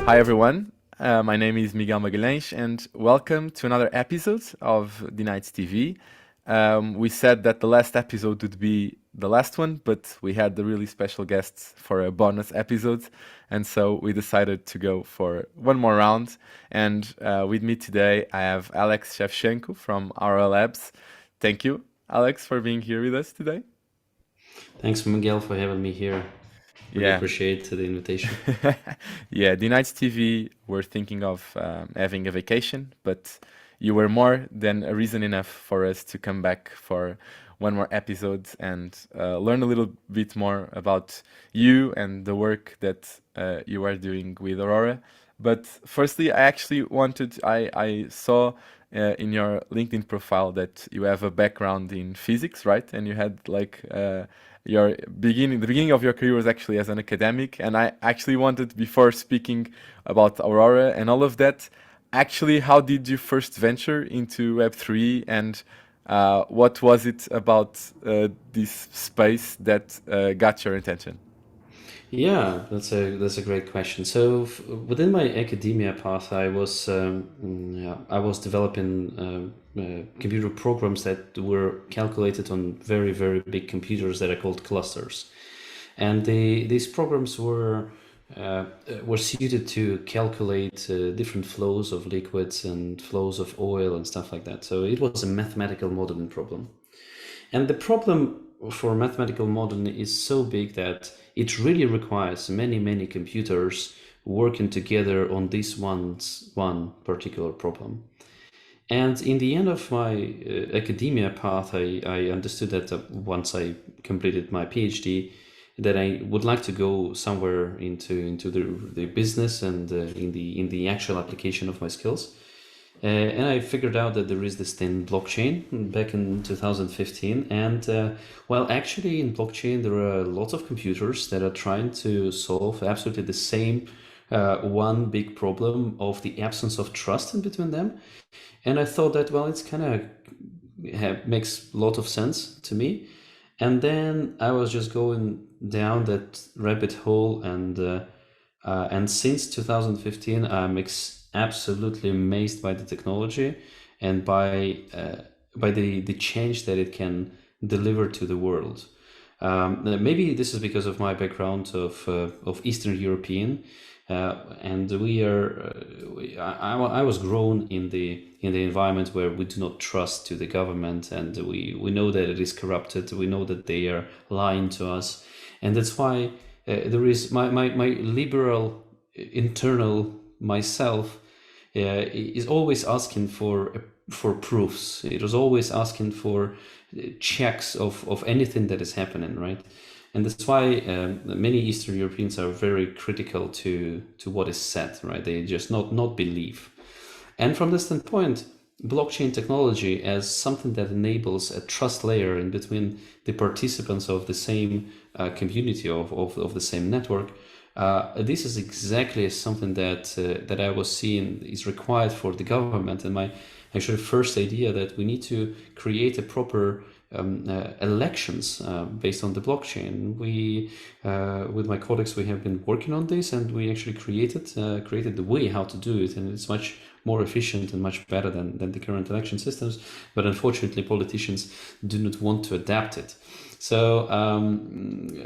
Hi everyone, my name is Miguel Magalhães and welcome to another episode of The Nights TV. We said that the last episode would be the last one, but we had the really special guests for a bonus episode, and so we decided to go for one more round. And with me today, I have Alex Shevchenko from Aurora Labs. Thank you, Alex, for being here with us today. Thanks, Miguel, for having me here. Really Yeah. appreciate the invitation. Yeah, the Nights TV were thinking of having a vacation, but you were more than a reason enough for us to come back for one more episode and learn a little bit more about you and the work that you are doing with Aurora. But firstly, I saw in your LinkedIn profile that you have a background in physics, right? And you had like the beginning of your career was actually as an academic, and I actually wanted, before speaking about Aurora and all of that, actually, how did you first venture into Web3, and what was it about this space that got your attention? Yeah, that's a great question. So within my academia path, I was developing computer programs that were calculated on very big computers that are called clusters, and these programs were suited to calculate different flows of liquids and flows of oil and stuff like that. So it was a mathematical modeling problem. And the problem for mathematical modeling is so big that it really requires many computers working together on one particular problem. And in the end of my academia path, I understood that once I completed my PhD, that I would like to go somewhere into the business and in the actual application of my skills. And I figured out that there is this thing blockchain back in 2015. And well, actually, in blockchain, there are lots of computers that are trying to solve absolutely the same one big problem of the absence of trust in between them. And I thought that, well, it's kind of makes a lot of sense to me. And then I was just going down that rabbit hole, and since 2015, absolutely amazed by the technology and by the change that it can deliver to the world. Maybe this is because of my background of Eastern European, and I was grown in the environment where we do not trust to the government, and we know that it is corrupted. We know that they are lying to us, and that's why there is my liberal internal myself is always asking for proofs. It was always asking for checks of anything that is happening, right? And that's why many Eastern Europeans are very critical to what is said, right? They just not believe. And from this standpoint, blockchain technology as something that enables a trust layer in between the participants of the same community of the same network. This is exactly something that I was seeing is required for the government, and my actually first idea that we need to create a proper elections based on the blockchain. We, with my colleagues, we have been working on this, and we actually created the way how to do it, and it's much more efficient and much better than the current election systems. But unfortunately, politicians do not want to adapt it. So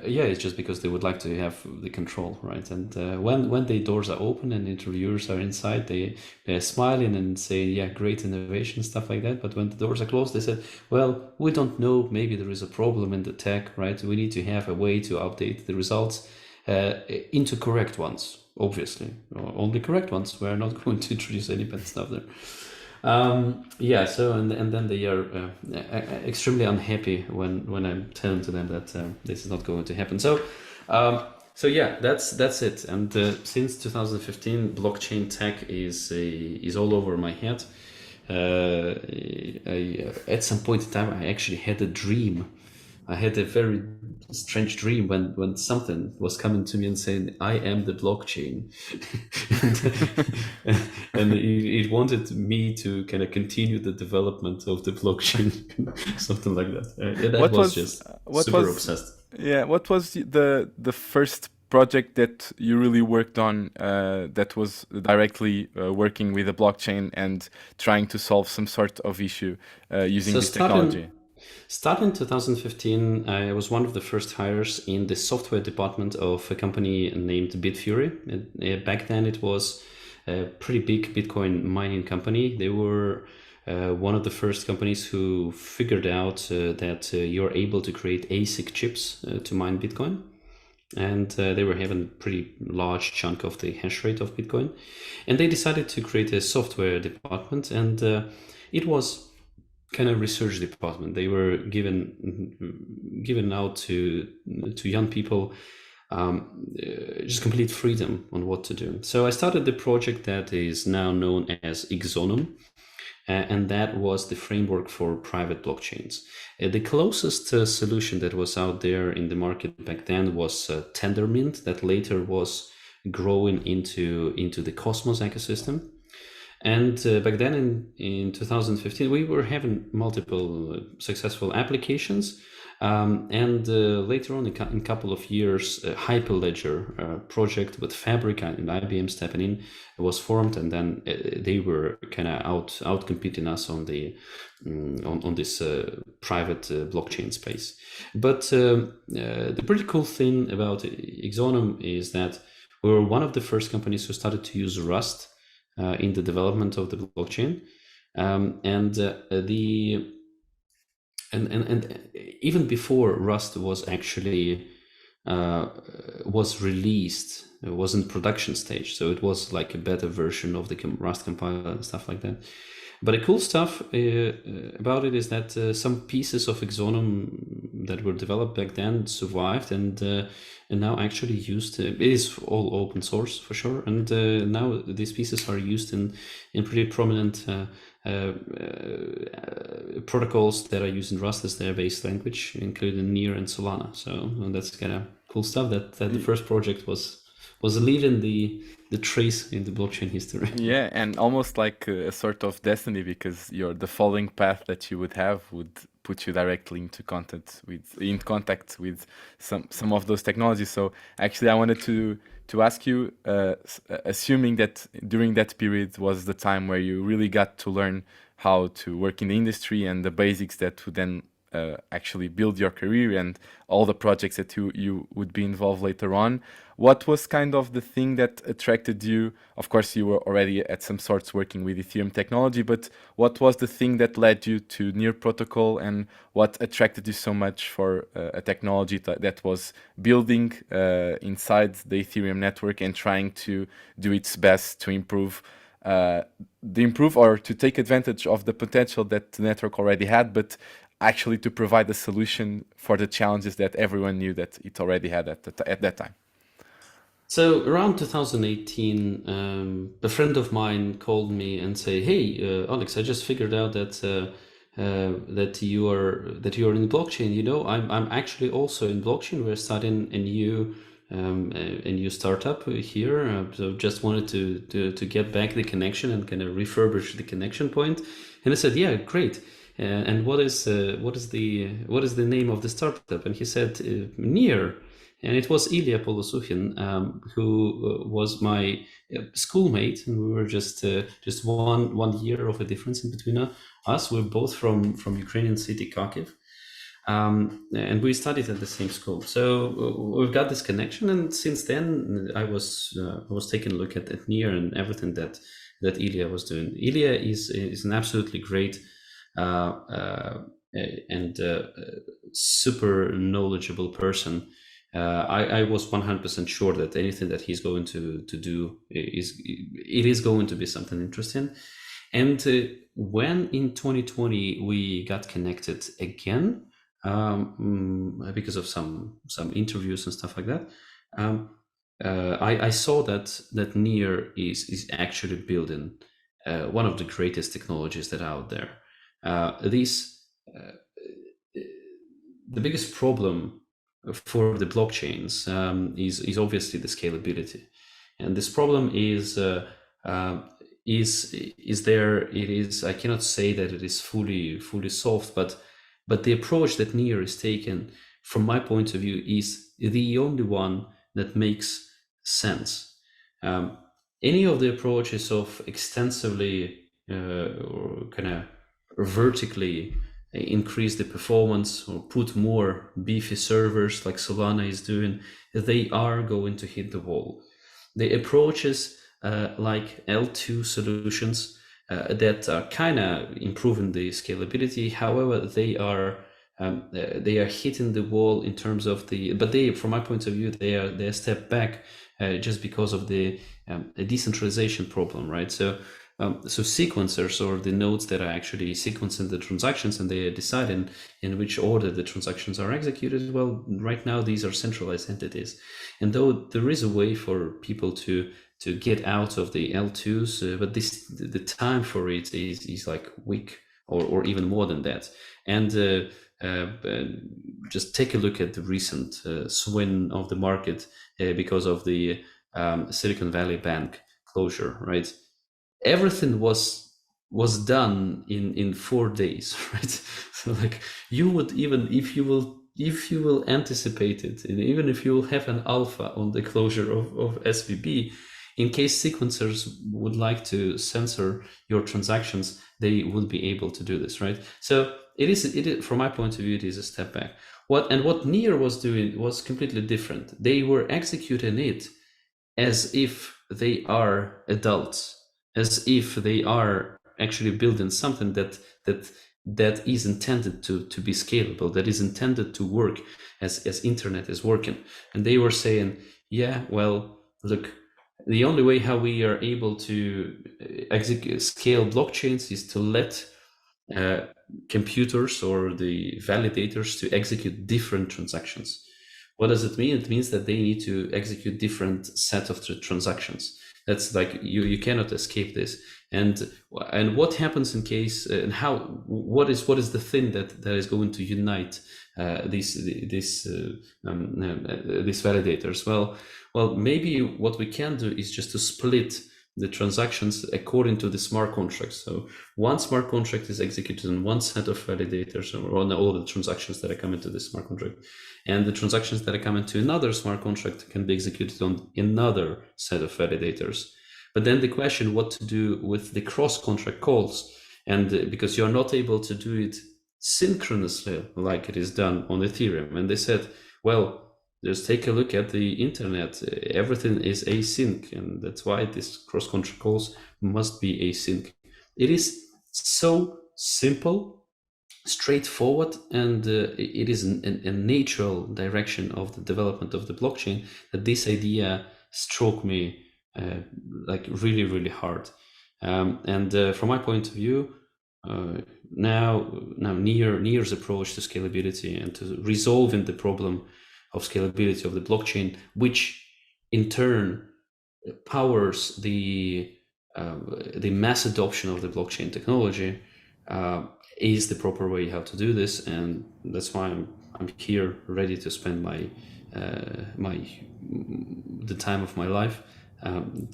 yeah, it's just because they would like to have the control, right? And when the doors are open and interviewers are inside, they're smiling and say, "Yeah, great innovation," stuff like that. But when the doors are closed, they said, "Well, we don't know. Maybe there is a problem in the tech, right? We need to have a way to update the results into correct ones. Obviously, only correct ones. We're not going to introduce any bad stuff there." Yeah, so and then they are extremely unhappy when I'm telling to them that this is not going to happen. So yeah, that's it. And since 2015, blockchain tech is all over my head. At some point in time, I actually had a dream. I had a very strange dream when something was coming to me and saying, "I am the blockchain," and it wanted me to kind of continue the development of the blockchain, something like that. Yeah, that What was was just what super was obsessed. yeah, what was the first project that you really worked on that was directly working with the blockchain and trying to solve some sort of issue using So this technology? starting 2015, I was one of the first hires in the software department of a company named Bitfury. Back then, it was a pretty big Bitcoin mining company. They were one of the first companies who figured out that you're able to create ASIC chips to mine Bitcoin. And they were having a pretty large chunk of the hash rate of Bitcoin. And they decided to create a software department. And it was kind of research department. They were given out to young people just complete freedom on what to do. So I started the project that is now known as Exonum, and that was the framework for private blockchains. The closest solution that was out there in the market back then was Tendermint, that later was growing into the Cosmos ecosystem. And back then in 2015, we were having multiple successful applications. And later on, in a couple of years, a Hyperledger project with Fabric and IBM stepping in was formed, and then they were kind of out competing us on the on this private blockchain space. But the pretty cool thing about Exonum is that we were one of the first companies who started to use Rust in the development of the blockchain, and even before Rust was actually was released, it was in production stage, so it was like a better version of the Rust compiler and stuff like that. But the cool stuff about it is that some pieces of Exonum that were developed back then survived and now actually used. It is all open source for sure, and now these pieces are used in pretty prominent protocols that are using Rust as their base language, including Near and Solana. So that's kind of cool stuff. That the first project was leaving the trace in the blockchain history. Yeah, and almost like a sort of destiny, because the following path that you would have would put you directly into contact with some of those technologies. So actually, I wanted to ask you, assuming that during that period was the time where you really got to learn how to work in the industry and the basics that would then actually build your career and all the projects that you would be involved later on. What was kind of the thing that attracted you? Of course, you were already at some sorts working with Ethereum technology, but what was the thing that led you to Near Protocol, and what attracted you so much for a technology that was building inside the Ethereum network and trying to do its best to improve or to take advantage of the potential that the network already had, but actually to provide a solution for the challenges that everyone knew that it already had at that time? So around 2018, a friend of mine called me and say, "Hey, Alex, I just figured out that you are in blockchain. You know, I'm actually also in blockchain. We're starting a new startup here. So just wanted to get back the connection and kind of refurbish the connection point." And I said, "Yeah, great. And what is the name of the startup?" And he said, "Near." And it was Ilya Polosuhin, who was my schoolmate, and we were just one year of a difference in between us. We're both from Ukrainian city Kharkiv, and we studied at the same school. So we've got this connection, and since then I was taking a look at Near and everything that Ilya was doing. Ilya is an absolutely great and super knowledgeable person. I was 100% sure that anything that he's going to do is going to be something interesting. And when in 2020 we got connected again, because of some interviews and stuff like that, I saw that Near is actually building one of the greatest technologies that are out there. The biggest problem for the blockchains is obviously the scalability, and this problem is there. It is. I cannot say that it is fully solved, but the approach that Near is taken, from my point of view, is the only one that makes sense. Um, any of the approaches of extensively or kind of vertically increase the performance or put more beefy servers like Solana is doing, they are going to hit the wall. The approaches like L2 solutions that are kind of improving the scalability, however, they are hitting the wall in terms of but they, from my point of view, they are step back just because of the decentralization problem, right? So sequencers, or the nodes that are actually sequencing the transactions and they are deciding in which order the transactions are executed, well, right now these are centralized entities. And though there is a way for people to get out of the L2s, but the time for it is like week or even more than that. And just take a look at the recent swing of the market because of the Silicon Valley Bank closure, right? Everything was done in 4 days, right? So like, you would, even if you will anticipate it, and even if you will have an alpha on the closure of SVB, in case sequencers would like to censor your transactions, they will be able to do this, right? So it is, from my point of view, it is a step back. What Near was doing was completely different. They were executing it as if they are adults, as if they are actually building something that is intended to be scalable, that is intended to work as internet is working. And they were saying, yeah, well, look, the only way how we are able to scale blockchains is to let uh, computers or the validators to execute different transactions. What does it mean? It means that they need to execute different set of transactions. That's like, you cannot escape this. And what happens in case, and how, what is the thing that is going to unite these validators? Well, maybe what we can do is just to split the transactions according to the smart contracts. So one smart contract is executed on one set of validators, or on all the transactions that are coming to the smart contract, and the transactions that are coming to another smart contract can be executed on another set of validators. But then the question, what to do with the cross-contract calls, and because you're not able to do it synchronously like it is done on Ethereum. And they said, well, just take a look at the internet. Everything is async, and that's why these cross-contract calls must be async. It is so simple, straightforward, and it is a natural direction of the development of the blockchain that this idea struck me like really, really hard. And from my point of view, now Near's approach to scalability and to resolving the problem of scalability of the blockchain, which in turn powers the mass adoption of the blockchain technology, is the proper way how to do this. And that's why I'm here, ready to spend the time of my life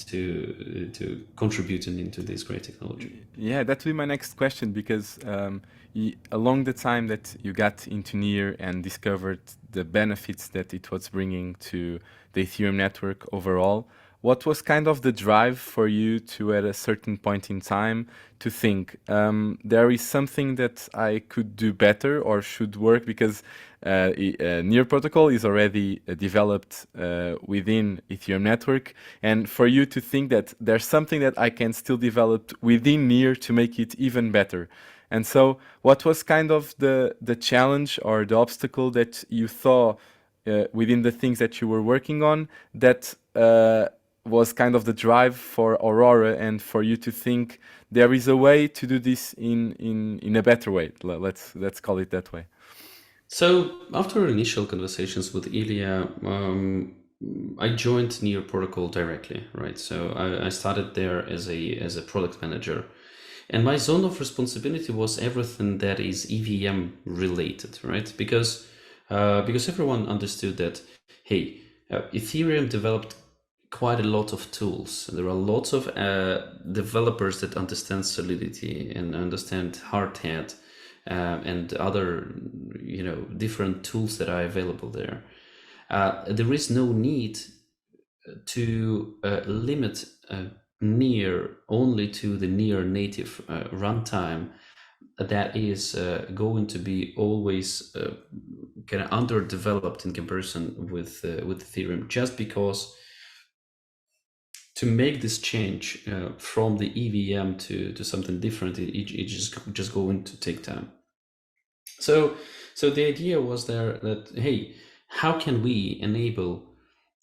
to contributing into this great technology. Yeah, that will be my next question, because along the time that you got into Near and discovered the benefits that it was bringing to the Ethereum network overall, what was kind of the drive for you to, at a certain point in time, to think, there is something that I could do better or should work, because Near protocol is already developed within Ethereum network, and for you to think that there's something that I can still develop within Near to make it even better. And so what was kind of the challenge or the obstacle that you saw within the things that you were working on that was kind of the drive for Aurora, and for you to think there is a way to do this in a better way? Let's call it that way. So after initial conversations with Ilya, I joined Near Protocol directly, right? So I started there as a product manager, and my zone of responsibility was everything that is EVM related, right? Because everyone understood that, hey, Ethereum developed quite a lot of tools. There are lots of developers that understand Solidity and understand Hardhat and other different tools that are available there. There is no need to limit near only to the near native runtime that is going to be always kind of underdeveloped in comparison with Ethereum, just because to make this change from the EVM to something different, it's just going to take time. So the idea was there that, hey, how can we enable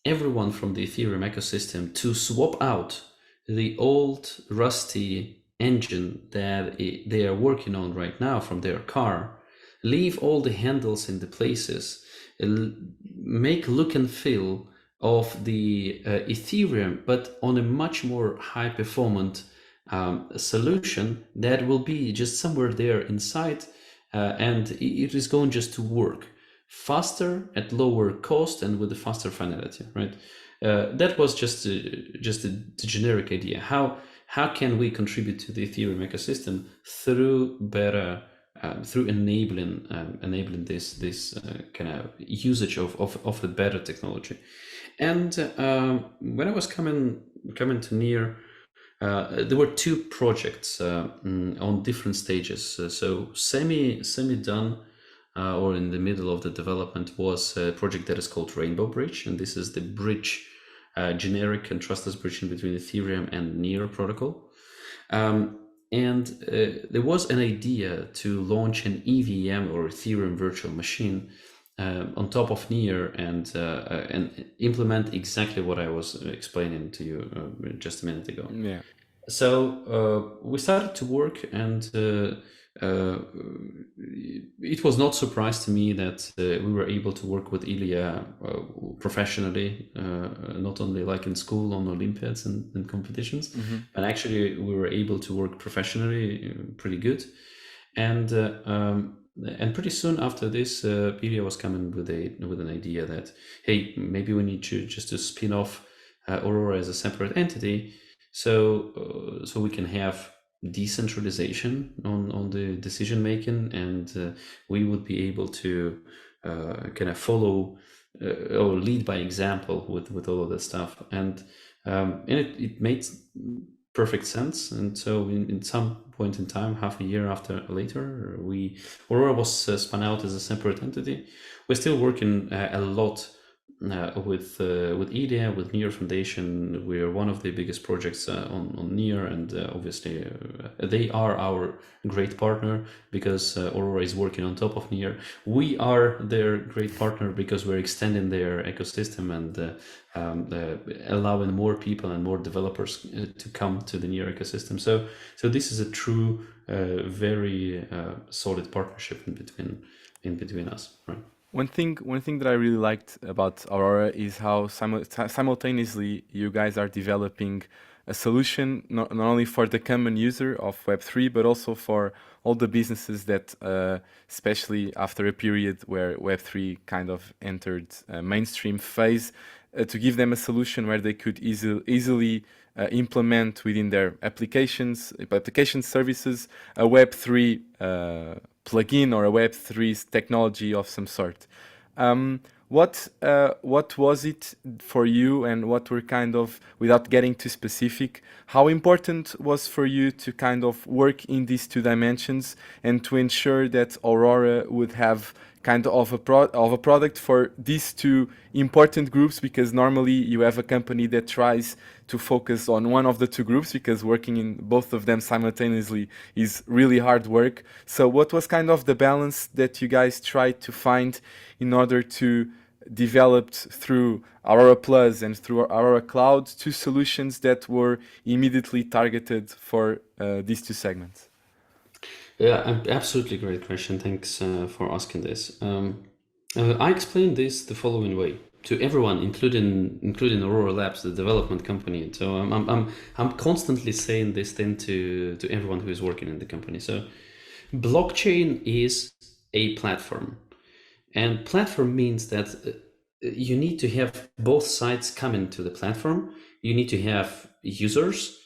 everyone from the Ethereum ecosystem to swap out the old rusty engine that they are working on right now from their car, leave all the handles in the places, make look and feel of the Ethereum, but on a much more high performant solution that will be just somewhere there inside, and it is going just to work faster at lower cost and with a faster finality, right? That was just the generic idea. How can we contribute to the Ethereum ecosystem through better through enabling this kind of usage of the better technology? And when I was coming to Near, there were two projects on different stages. So semi done or in the middle of the development was a project that is called Rainbow Bridge, and this is the bridge, generic and trustless bridge in between Ethereum and Near protocol. And there was an idea to launch an EVM or Ethereum virtual machine on top of Near and implement exactly what I was explaining to you just a minute ago. Yeah. So we started to work, and it was not surprise to me that we were able to work with Ilya professionally, not only like in school on Olympiads and competitions, but actually we were able to work professionally pretty good. And pretty soon after this, Ilya was coming with an idea that, hey, maybe we need to just to spin off Aurora as a separate entity, so we can have decentralization on the decision making, and we would be able to kind of follow or lead by example with all of that stuff, and it made perfect sense. And so in some point in time, half a year later, Aurora was spun out as a separate entity. We're still working a lot with IDEA, with Near Foundation. We are one of the biggest projects on Near, and obviously they are our great partner because Aurora is working on top of Near. We are their great partner because we're extending their ecosystem and allowing more people and more developers to come to the Near ecosystem. So this is a true, very solid partnership in between us, right? One thing that I really liked about Aurora is how simultaneously you guys are developing a solution not only for the common user of Web3, but also for all the businesses that, especially after a period where Web3 kind of entered a mainstream phase, to give them a solution where they could easily implement within their application services a Web3 plugin or a Web3 technology of some sort. What was it for you, and what were kind of, without getting too specific, how important was for you to kind of work in these two dimensions and to ensure that Aurora would have kind of a product for these two important groups? Because normally you have a company that tries to focus on one of the two groups, because working in both of them simultaneously is really hard work. So what was kind of the balance that you guys tried to find in order to develop through Aurora Plus and through Aurora Cloud two solutions that were immediately targeted for these two segments? Yeah, absolutely great question. Thanks for asking this. I explained this the following way to everyone, including Aurora Labs, the development company. So I'm constantly saying this thing to everyone who is working in the company. So blockchain is a platform, and platform means that you need to have both sides coming to the platform. You need to have users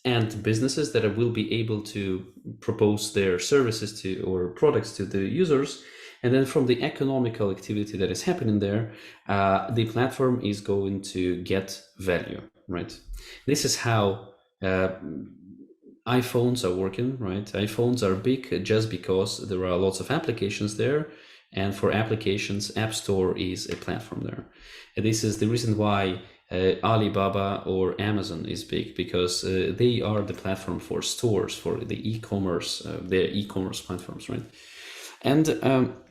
and businesses that will be able to propose their services to or products to the users, And then from the economical activity that is happening there, the platform is going to get value, right? This is how uh, iPhones are working, right? iPhones are big just because there are lots of applications there. And for applications, App Store is a platform there. And this is the reason why Alibaba or Amazon is big, because they are the platform for stores, for the e-commerce, their e-commerce platforms, right? And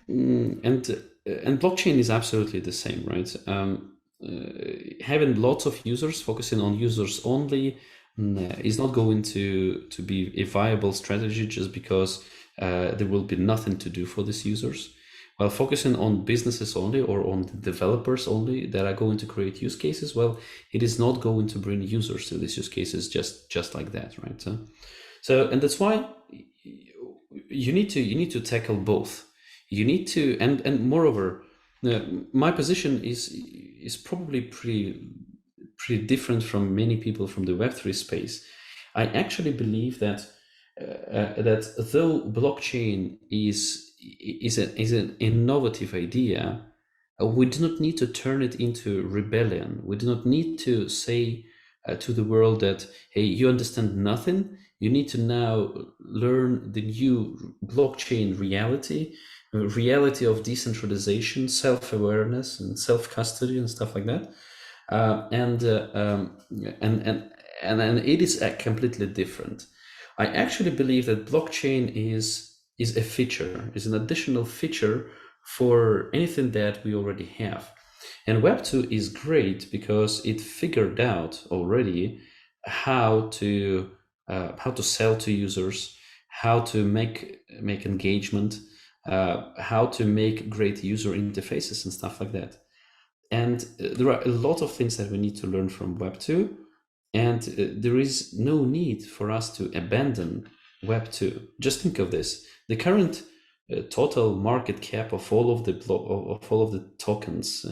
and blockchain is absolutely the same, right? Having lots of users, focusing on users only, is not going to be a viable strategy, just because there will be nothing to do for these users. While focusing on businesses only, or on the developers only that are going to create use cases, well, it is not going to bring users to these use cases just like that, right? So and that's why you need to tackle both. You need to, and moreover, my position is probably pretty different from many people from the Web3 space. I actually believe that that though blockchain is an innovative idea, we do not need to turn it into rebellion. We do not need to say to the world that, hey, you understand nothing. You need to now learn the new blockchain reality, reality of decentralization, self-awareness, and self-custody and stuff like that. Uh, and, uh, um, and and and it is completely different. I actually believe that blockchain is a feature, is an additional feature for anything that we already have. And Web2 is great because it figured out already how to sell to users, how to make engagement, how to make great user interfaces and stuff like that. And there are a lot of things that we need to learn from Web 2, and there is no need for us to abandon Web 2. Just think of this: the current total market cap of all of the of all of the tokens,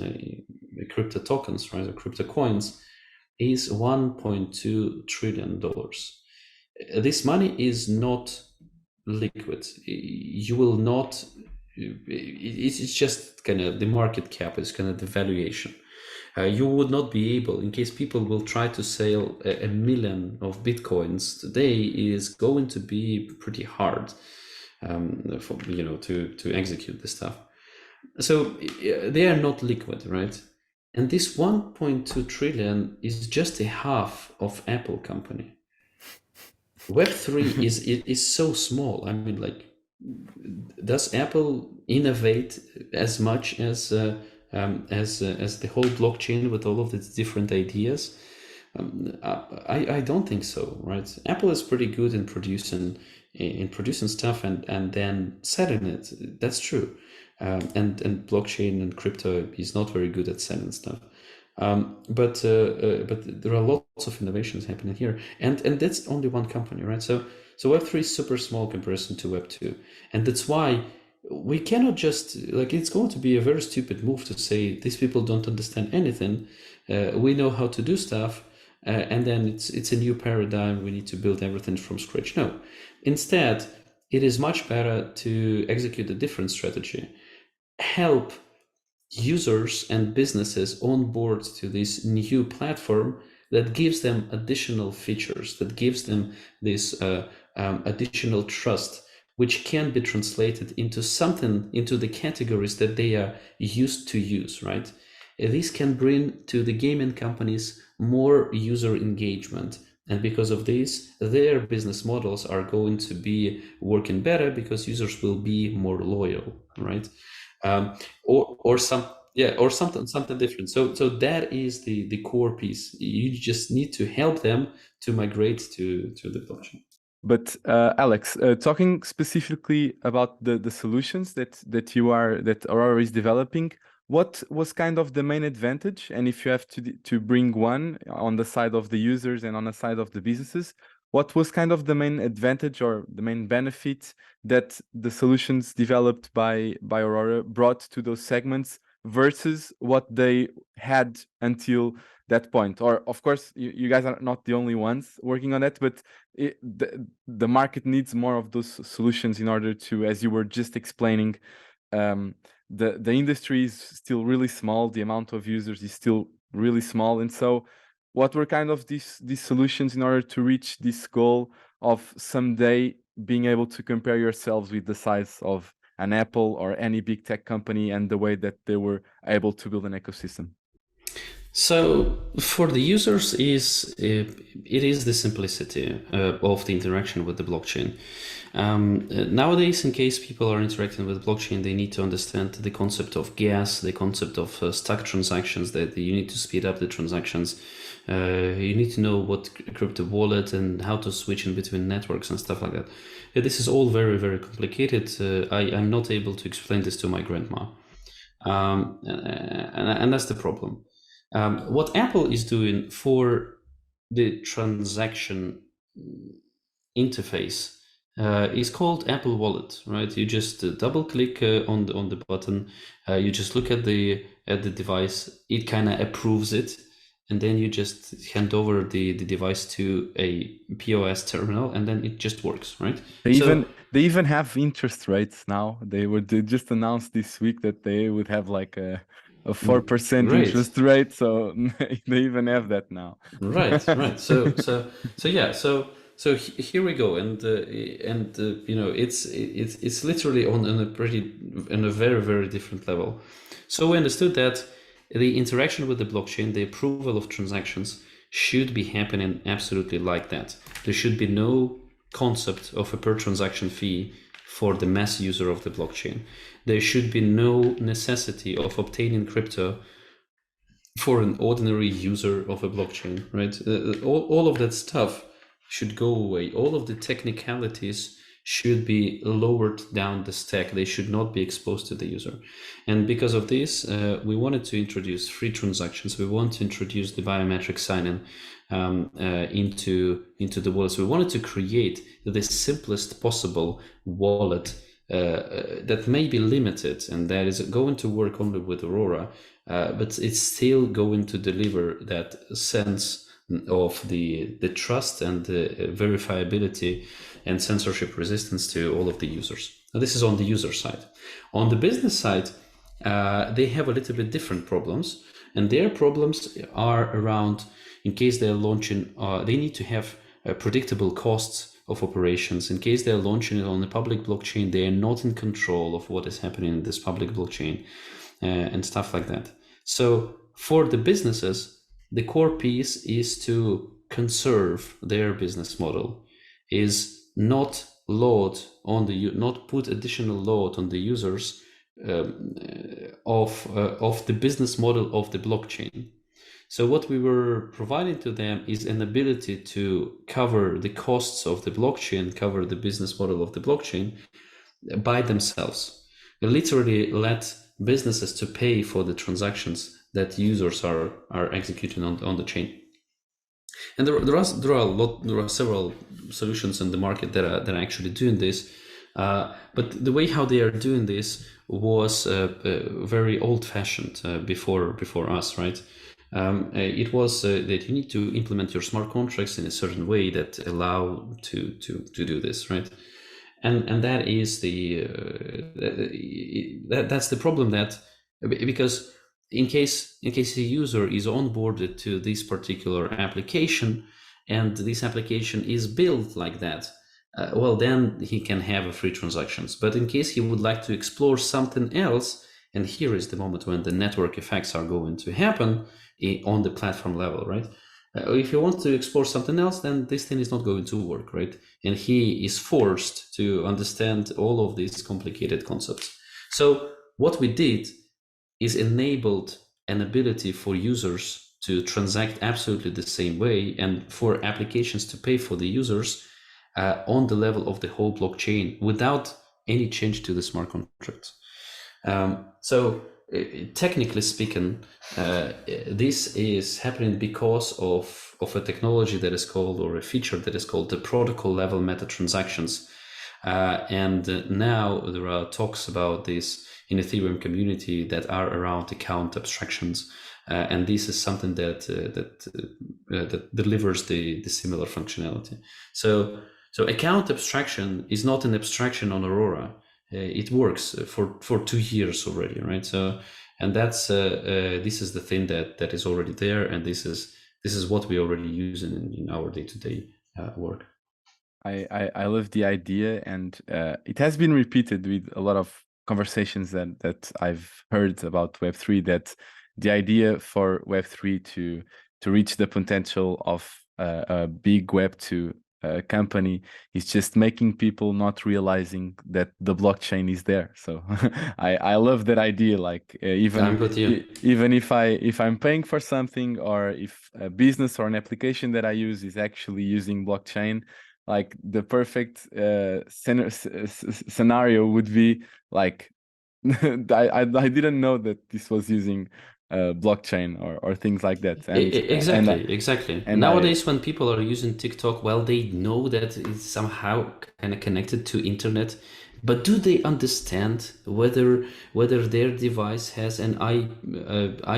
crypto tokens, right, or crypto coins, is $1.2 trillion. This money is not liquid. You will not. It's just kind of the market cap is kind of the valuation. You would not be able, in case people will try to sell a million of bitcoins today, is going to be pretty hard for to execute this stuff. So they are not liquid, right? And this 1.2 trillion is just a half of Apple company. Web3 is so small. I mean, like, does Apple innovate as much as the whole blockchain with all of its different ideas? I don't think so, right? Apple is pretty good in producing stuff and then selling it. That's true. And blockchain and crypto is not very good at selling stuff. But there are lots of innovations happening here, and that's only one company, right? So Web3 is super small comparison to Web2, and that's why we cannot just, like, it's going to be a very stupid move to say these people don't understand anything. We know how to do stuff, and then it's a new paradigm. We need to build everything from scratch. No, instead, it is much better to execute a different strategy. Help users and businesses on board to this new platform that gives them additional features, that gives them this additional trust, which can be translated into something, into the categories that they are used to use, right? This can bring to the gaming companies more user engagement. And because of this, their business models are going to be working better because users will be more loyal, right? Or some, yeah, or something different. So that is the core piece. You just need to help them to migrate to the blockchain. But Alex, talking specifically about the solutions that Aurora is developing, what was kind of the main advantage? And if you have to bring one on the side of the users and on the side of the businesses, what was kind of the main advantage or the main benefit that the solutions developed by Aurora brought to those segments versus what they had until that point? Or of course, you guys are not the only ones working on that, but the market needs more of those solutions in order to, as you were just explaining, the industry is still really small. The amount of users is still really small, and so what were kind of these solutions in order to reach this goal of someday being able to compare yourselves with the size of an Apple or any big tech company and the way that they were able to build an ecosystem? So for the users, it is the simplicity of the interaction with the blockchain. Nowadays, in case people are interacting with blockchain, they need to understand the concept of gas, the concept of stack transactions, that you need to speed up the transactions. You need to know what crypto wallet and how to switch in between networks and stuff like that. This is all very, very complicated. I'm not able to explain this to my grandma. And that's the problem. What Apple is doing for the transaction interface is called Apple Wallet, right? You just double click on the button, you just look at the device, it kind of approves it, and then you just hand over the device to a POS terminal, and then it just works, right? They even have interest rates now. They just announced this week that they would have like a 4% Right. interest rate, so they even have that now. Right. So here we go, and you know, it's literally on a very, very different level. So we understood that the interaction with the blockchain, the approval of transactions, should be happening absolutely like that. There should be no concept of a per transaction fee for the mass user of the blockchain. There should be no necessity of obtaining crypto for an ordinary user of a blockchain, right? All of that stuff should go away. All of the technicalities should be lowered down the stack. They should not be exposed to the user. And because of this, we wanted to introduce free transactions. We want to introduce the biometric sign-in into the wallets. We wanted to create the simplest possible wallet that may be limited, and that is going to work only with Aurora, but it's still going to deliver that sense of the trust and the verifiability and censorship resistance to all of the users. Now, this is on the user side. On the business side, they have a little bit different problems, and their problems are around, in case they're launching, they need to have predictable costs of operations. In case they're launching it on the public blockchain, they are not in control of what is happening in this public blockchain and stuff like that. So for the businesses, the core piece is to conserve their business model, is not put additional load on the users of the business model of the blockchain. So what we were providing to them is an ability to cover the costs of the blockchain, cover the business model of the blockchain by themselves. They literally let businesses to pay for the transactions that users are executing on the chain. And there are several solutions in the market that are actually doing this. But the way how they are doing this was very old-fashioned before us, right? It was that you need to implement your smart contracts in a certain way that allow to do this, right? And that is that's the problem, that because in case a user is onboarded to this particular application and this application is built like that, well, then he can have a free transactions. But in case he would like to explore something else, and here is the moment when the network effects are going to happen on the platform level, right? If you want to explore something else, then this thing is not going to work, right? And he is forced to understand all of these complicated concepts. So what we did is enabled an ability for users to transact absolutely the same way, and for applications to pay for the users on the level of the whole blockchain without any change to the smart contracts. So technically speaking, this is happening because of a technology that is called, or a feature that is called, the protocol level meta transactions. And now there are talks about this in Ethereum community that are around account abstractions, and this is something that delivers the similar functionality. So account abstraction is not an abstraction on Aurora. it works for 2 years already, right? So, and that's this is the thing that is already there, and this is what we already use in our day-to-day work. I love the idea, and it has been repeated with a lot of conversations that I've heard about Web3, that the idea for Web3 to reach the potential of a big Web2 company is just making people not realizing that the blockchain is there. So I love that idea. Like I'm with you. even if I'm paying for something, or if a business or an application that I use is actually using blockchain, like the perfect scenario would be like I didn't know that this was using blockchain or things like that, Exactly. and I Nowadays, when people are using TikTok, well, they know that it's somehow kind of connected to internet, but do they understand whether their device has an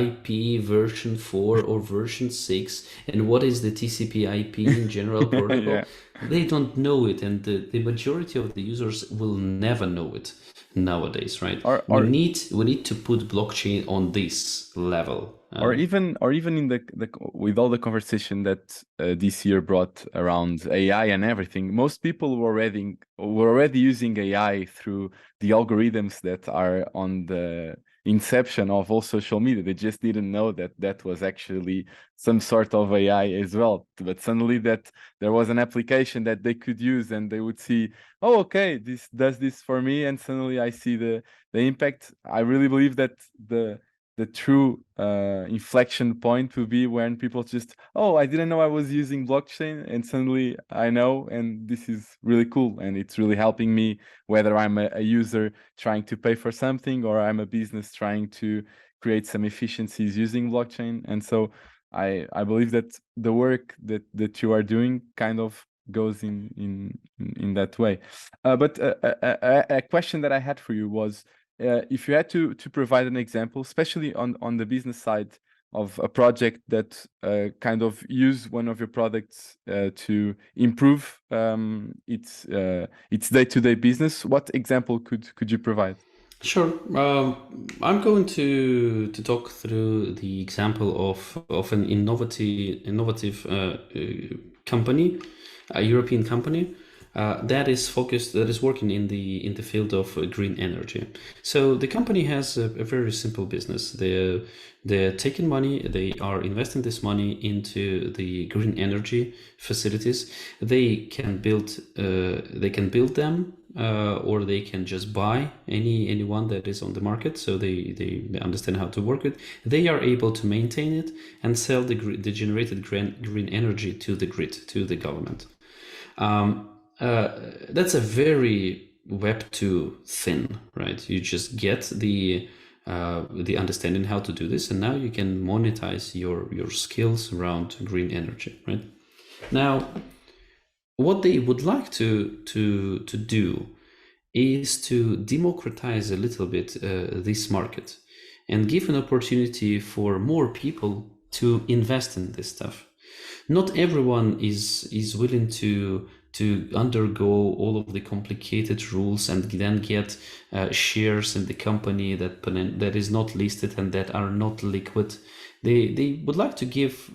IP version 4 or version 6, and what is the TCP/IP in general yeah, protocol? They don't know it, and the majority of the users will never know it nowadays, right? We or need to put blockchain on this level. or even in the with all the conversation that this year brought around AI and everything, most people were already using AI through the algorithms that are on the inception of all social media. They just didn't know that that was actually some sort of AI as well. But suddenly that there was an application that they could use, and they would see, oh, okay, this does this for me, and suddenly I see the impact. I really believe that the true inflection point will be when people just, oh, I didn't know I was using blockchain, and suddenly I know, and this is really cool, and it's really helping me, whether I'm a user trying to pay for something, or I'm a business trying to create some efficiencies using blockchain. And so I believe that the work that you are doing kind of goes in that way. But a question that I had for you was, if you had to provide an example, especially on the business side, of a project that kind of use one of your products to improve its day-to-day business, what example could you provide? Sure. I'm going to talk through the example of an innovative company, a European company that is working in the field of green energy. So the company has a very simple business. They're taking money. They are investing this money into the green energy facilities. They can build them, or they can just buy anyone that is on the market. So they understand how to work it. They are able to maintain it and sell the generated green energy to the grid, to the government. That's a very Web2 thing, right? You just get the understanding how to do this, and now you can monetize your skills around green energy, right? Now, what they would like to do is to democratize a little bit this market and give an opportunity for more people to invest in this stuff. Not everyone is willing to undergo all of the complicated rules and then get shares in the company that is not listed and that are not liquid. They would like to give,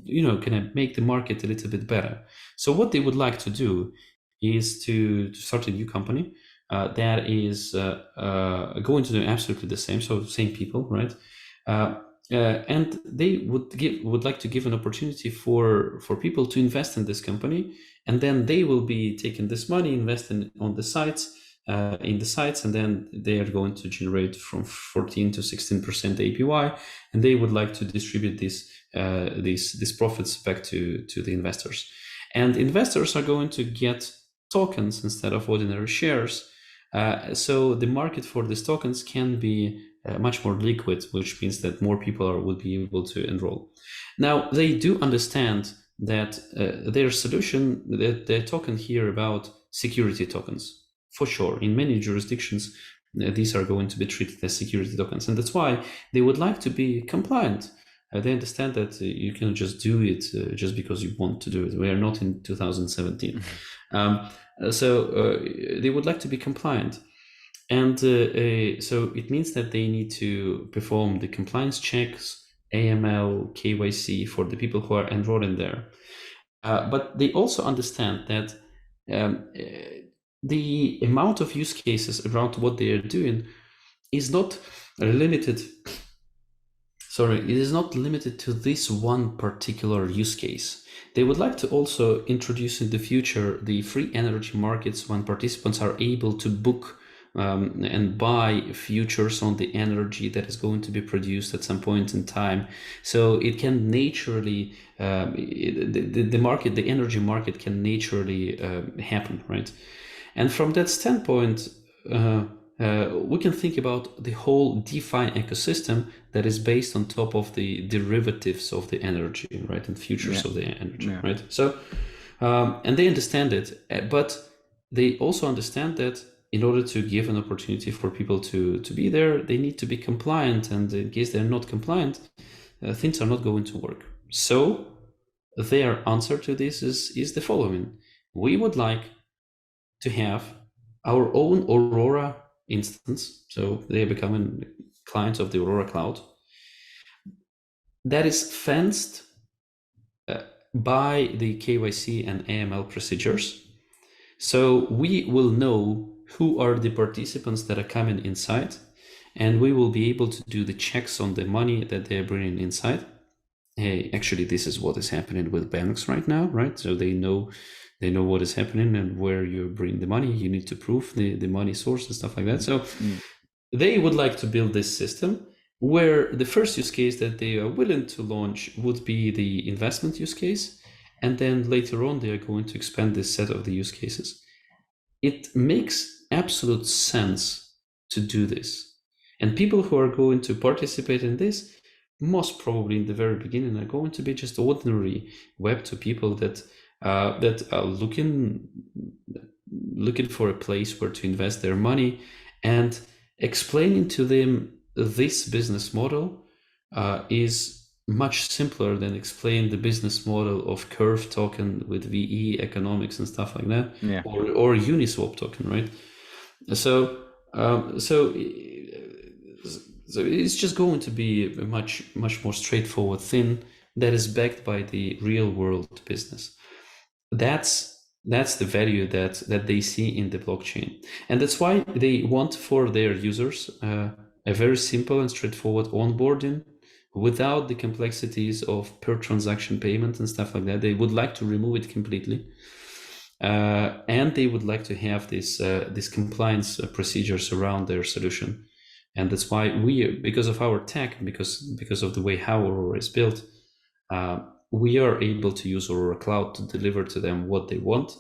kind of make the market a little bit better. So what they would like to do is to start a new company that is going to do absolutely the same, so same people, right? And they would like to give an opportunity for people to invest in this company, and then they will be taking this money, investing on the sites, and then they are going to generate from 14 to 16% APY, and they would like to distribute these profits back to the investors. And investors are going to get tokens instead of ordinary shares. So the market for these tokens can be much more liquid, which means that more people would be able to enroll. Now, they do understand that their solution, that they're talking here about security tokens. For sure, in many jurisdictions, these are going to be treated as security tokens. And that's why they would like to be compliant. They understand that you cannot just do it just because you want to do it. We are not in 2017. So they would like to be compliant. And so it means that they need to perform the compliance checks, AML, KYC for the people who are enrolled in there. But they also understand that the amount of use cases around what they are doing is not limited. Sorry, it is not limited to this one particular use case. They would like to also introduce in the future the free energy markets when participants are able to book and buy futures on the energy that is going to be produced at some point in time. So it can naturally, the market, the energy market can naturally happen, right? And from that standpoint, we can think about the whole DeFi ecosystem that is based on top of the derivatives of the energy, right, and futures Yeah. of the energy, Yeah. right? So, and they understand it, but they also understand that in order to give an opportunity for people to be there, they need to be compliant, and in case they're not compliant, things are not going to work. So, their answer to this is the following: we would like to have our own Aurora instance. So they are becoming clients of the Aurora Cloud that is fenced by the KYC and AML procedures. So we will know who are the participants that are coming inside, and we will be able to do the checks on the money that they're bringing inside. Hey, actually, this is what is happening with banks right now, right? So they know what is happening and where you bring the money. You need to prove the money source and stuff like that. So Mm. they would like to build this system where the first use case that they are willing to launch would be the investment use case. And then later on, they are going to expand this set of the use cases. It makes absolute sense to do this. And people who are going to participate in this, most probably in the very beginning, are going to be just ordinary Web2 people that are looking for a place where to invest their money, and explaining to them this business model is much simpler than explain the business model of Curve token with VE economics and stuff like that, Yeah. or Uniswap token, right? So so it's just going to be a much more straightforward thing that is backed by the real world business. That's the value that they see in the blockchain, and that's why they want for their users a very simple and straightforward onboarding without the complexities of per transaction payment and stuff like that. They would like to remove it completely, and they would like to have this compliance procedures around their solution. And that's why we, because of our tech, because of the way how Aurora is built, we are able to use Aurora Cloud to deliver to them what they want,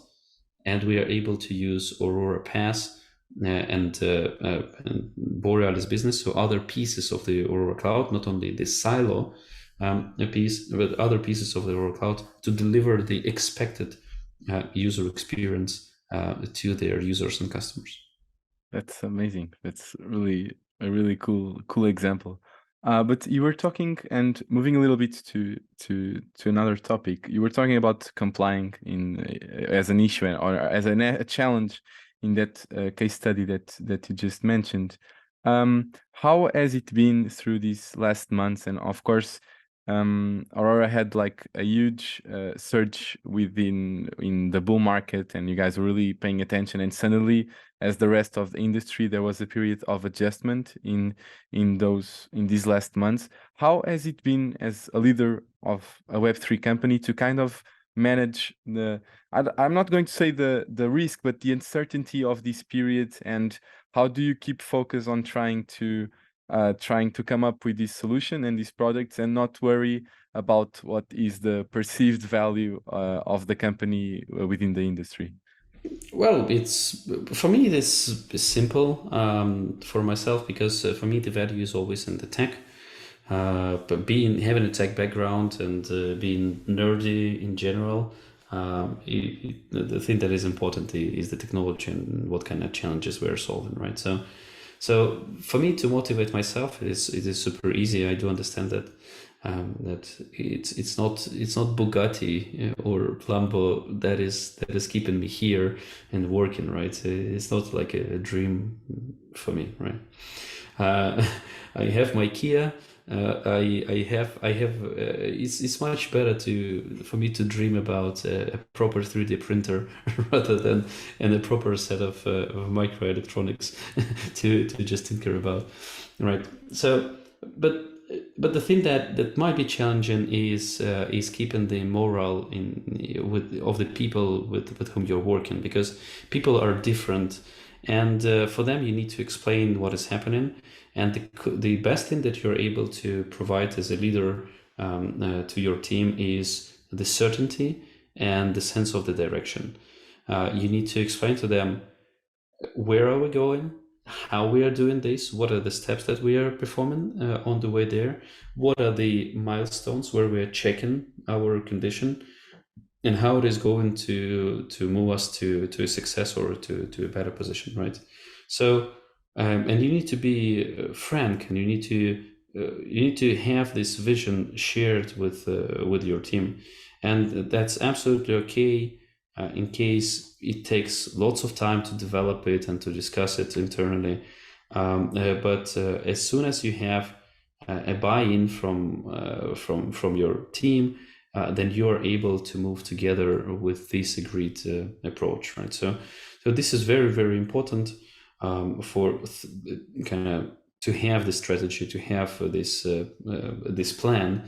and we are able to use Aurora Pass and Borealis Business, so other pieces of the Aurora Cloud, not only the silo piece, but other pieces of the Aurora Cloud to deliver the expected user experience to their users and customers. That's amazing. That's really a really cool example. But you were talking and moving a little bit to another topic. You were talking about complying in as an issue or as a challenge in that case study that you just mentioned. How has it been through these last months? And of course, Aurora had like a huge surge in the bull market, and you guys were really paying attention. And suddenly, as the rest of the industry, there was a period of adjustment in these last months. How has it been as a leader of a Web3 company to kind of manage I'm not going to say the risk, but the uncertainty of this period, and how do you keep focus on trying to come up with this solution and these products and not worry about what is the perceived value of the company within the industry? Well, it's for me. This is simple for myself, because for me the value is always in the tech. But having a tech background and being nerdy in general, the thing that is important is the technology and what kind of challenges we're solving, right? So for me to motivate myself, it is super easy. I do understand that That it's not Bugatti or Lambo that is keeping me here and working, right? It's not like a dream for me, right? Uh, I have my Kia. I have. It's much better for me to dream about a proper 3D printer rather than and a proper set of microelectronics to just tinker about, right? So, but but the thing that might be challenging is keeping the morale of the people with whom you're working, because people are different, and for them you need to explain what is happening. And the best thing that you're able to provide as a leader to your team is the certainty and the sense of the direction. You need to explain to them where are we going, how we are doing this, what are the steps that we are performing on the way there, what are the milestones where we are checking our condition, and how it is going to move us to a success or to a better position, right? So and you need to be frank, and you need to have this vision shared with your team, and that's absolutely okay. In case it takes lots of time to develop it and to discuss it internally, but as soon as you have a buy-in from your team, then you are able to move together with this agreed approach, right? So this is very, very important for kind of to have this strategy, to have this plan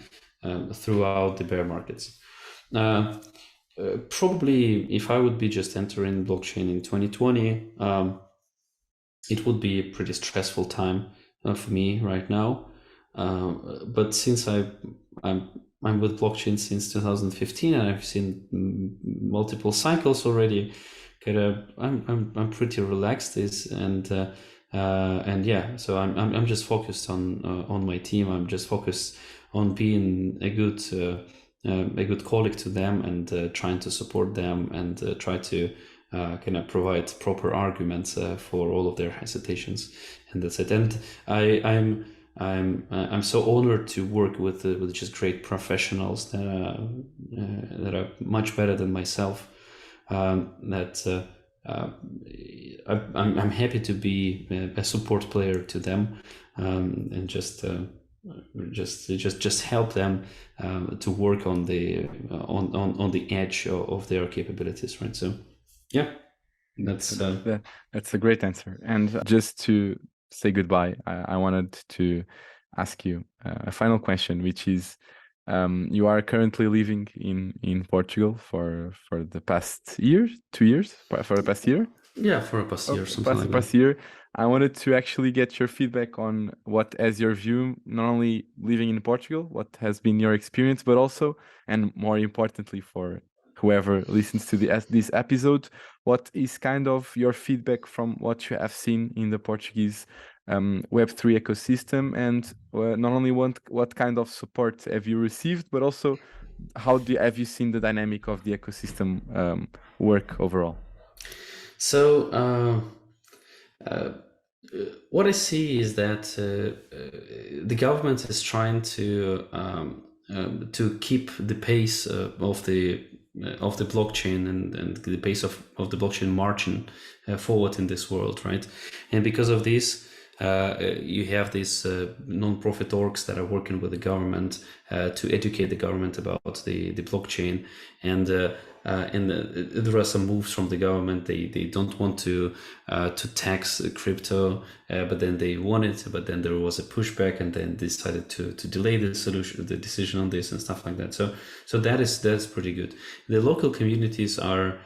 throughout the bear markets. Probably, if I would be just entering blockchain in 2020, it would be a pretty stressful time for me right now. But since I'm with blockchain since 2015, and I've seen multiple cycles already, kind of I'm pretty relaxed. And yeah, so I'm just focused on my team. I'm just focused on being a good colleague to them, and trying to support them, and try to kind of provide proper arguments for all of their hesitations, and that's it. And I'm so honored to work with just great professionals that are much better than myself. I'm happy to be a support player to them, and just help them to work on the edge of their capabilities, right? So yeah, that's That's a great answer. And just to say goodbye, I wanted to ask you a final question, which is, you are currently living in Portugal for the past year, 2 years, for the past year. yeah, for a past year, something like that. Past year, I wanted to actually get your feedback on what, as your view, not only living in Portugal, what has been your experience, but also, and more importantly, for whoever listens to this episode, what is kind of your feedback from what you have seen in the Portuguese Web3 ecosystem, and not only what kind of support have you received, but also have you seen the dynamic of the ecosystem work overall? So what I see is that the government is trying to keep the pace of the blockchain, and the pace of the blockchain marching forward in this world, right? And because of this, you have these non-profit orgs that are working with the government to educate the government about the blockchain, and there are some moves from the government. They don't want to tax crypto, but then they want it, but then there was a pushback, and then decided to delay the decision on this and stuff like that. So that's pretty good. The local communities are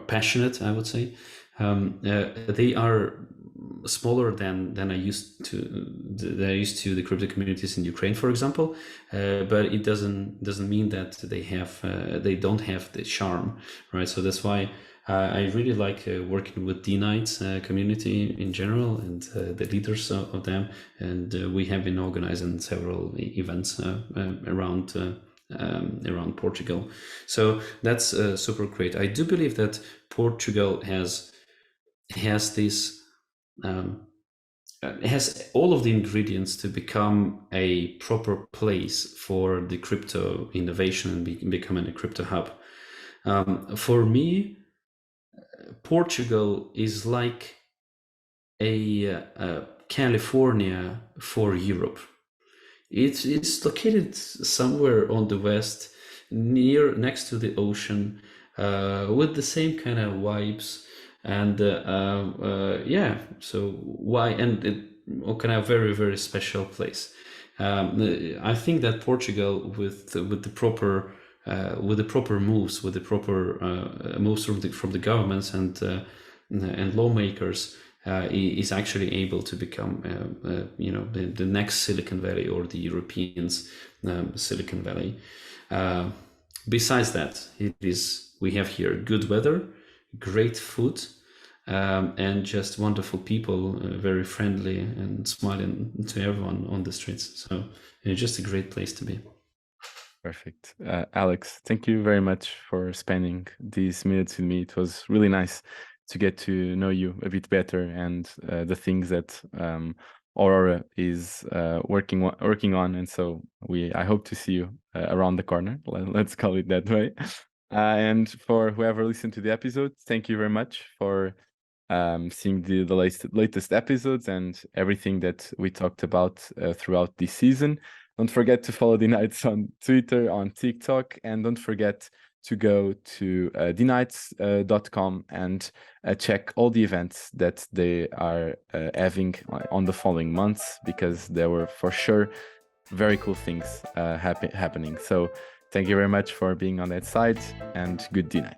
passionate, I would say. They are smaller than I used to the crypto communities in Ukraine, for example, but it doesn't mean that they don't have the charm, right? So that's why I really like working with D-Nights community in general, and the leaders of them, and we have been organizing several events around Portugal. So that's super great. I do believe that Portugal has this it has all of the ingredients to become a proper place for the crypto innovation and becoming a crypto hub. For me, Portugal is like a California for Europe. It's located somewhere on the west, next to the ocean, with the same kind of vibes, and yeah. So why and it kind of very special place. I think that Portugal, with the proper moves, with the proper moves from the governments and lawmakers, is actually able to become, the next Silicon Valley, or the Europeans' Silicon Valley. Besides that, we have here good weather, great food, and just wonderful people, very friendly and smiling to everyone on the streets. So just a great place to be. Perfect. Alex, thank you very much for spending these minutes with me. It was really nice to get to know you a bit better, and the things that Aurora is working on. And so I hope to see you around the corner. Let's call it that way. And for whoever listened to the episode, thank you very much for seeing the latest episodes and everything that we talked about throughout this season. Don't forget to follow the Knights on Twitter, on TikTok, and don't forget to go to theknights.com and check all the events that they are having on the following months, because there were for sure very cool things happening. So thank you very much for being on that side, and good night.